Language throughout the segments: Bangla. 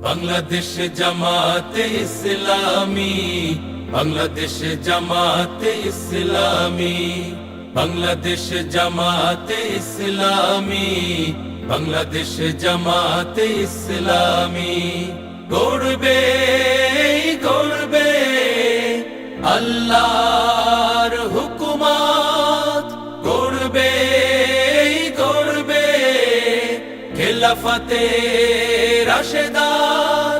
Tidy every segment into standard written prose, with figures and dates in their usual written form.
বাংলাদেশ জামাতে ইসলামী, বাংলাদেশ জামাতে ইসলামী, বাংলাদেশ জামাতে ইসলামী, বাংলাদেশ জামাতে ইসলামী। গড়বে গড়বে আল্লাহর হুকুমত, গড়বে গড়বে খেলাফতে রাশেদার,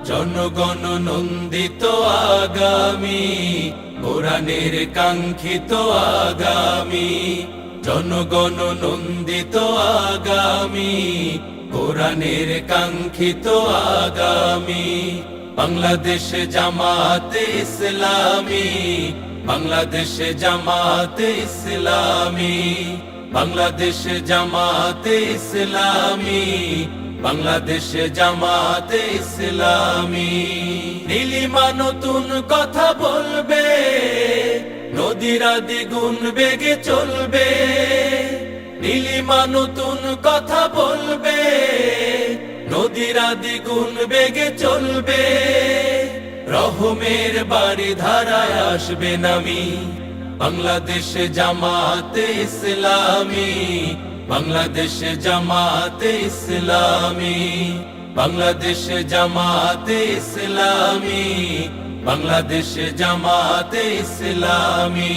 জনগণ নন্দিত আগামী, কোরআনের কাঙ্ক্ষিত আগামী, জনগণ নন্দিত আগামী, কোরআনের কাঙ্ক্ষিত আগামী। বাংলাদেশ জামাতে ইসলামী, বাংলাদেশ জামাতে ইসলামী, বাংলাদেশ জামাতে ইসলামী, বাংলাদেশ জামাতে ইসলামী। নীলিমা নতুন কথা বলবে, নদীরা দ্বিগুণ বেগে চলবে। নীলিমা নতুন কথা বলবে, নদীরা দ্বিগুণ বেগে চলবে। রহমের বাড়ি ধারায় আসবে নামি, বাংলাদেশ জামাতে ইসলামী, বাংলাদেশ জামাতে ইসলামী, বাংলাদেশ জামাতে ইসলামী, বাংলাদেশ জামাতে ইসলামী।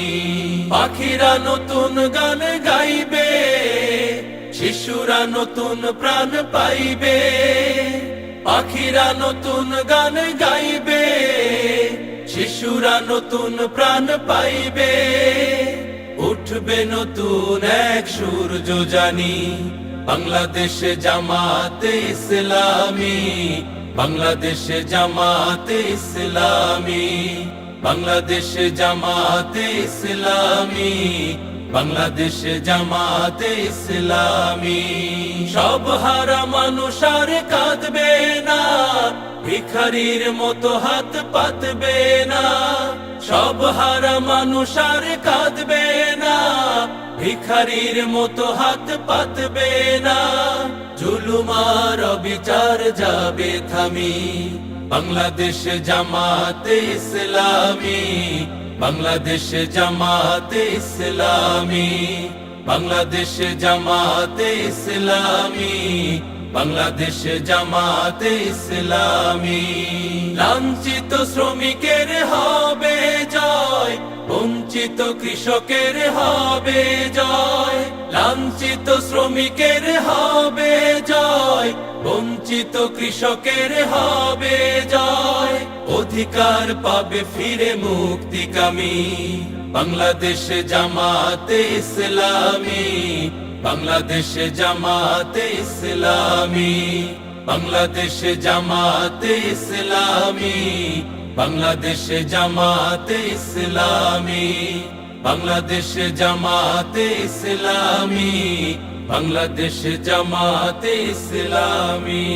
পাখিরা নতুন গান গাইবে, শিশুরা নতুন প্রাণ পাইবে। পাখিরা নতুন গান গাইবে, শিশুরা নতুন প্রাণ পাইবে। উঠবে নতুন এক সূর্য জানি, বাংলাদেশ জামাতে ইসলামী, বাংলাদেশ জামাতে ইসলামী, বাংলাদেশ জামাতে ইসলামী, বাংলাদেশ জামাতে ইসলামী। সব হারা মানুষ আর কাঁদবে না, ভিখারির মতো হাত পাতবে না। সব হারা মানুষ আর কাঁদবে না, ভিখারির মতো হাত পাতবে না। জুলুম আর অবিচার যাবে থামি, বাংলাদেশ জামাতে ইসলামী, বাংলাদেশ জামাতে ইসলামী, বাংলাদেশ জামাতে ইসলামী, বাংলাদেশ জামাতে ইসলামী। লাঞ্ছিত শ্রমিকের হবে জয়, বঞ্চিত কৃষকের হবে জয়। লাঞ্ছিত শ্রমিকের হবে জয়, বঞ্চিত কৃষকের হবে জয়। অধিকার পাবে ফিরে মুক্তিকামী, বাংলাদেশ জামাতে ইসলামী, বাংলাদেশ জামাতে ইসলামী, বাংলাদেশ জামাতে ইসলামী, বাংলাদেশ জামাতে ইসলামী, বাংলাদেশ জামাতে ইসলামী, বাংলাদেশ জামাতে ইসলামী।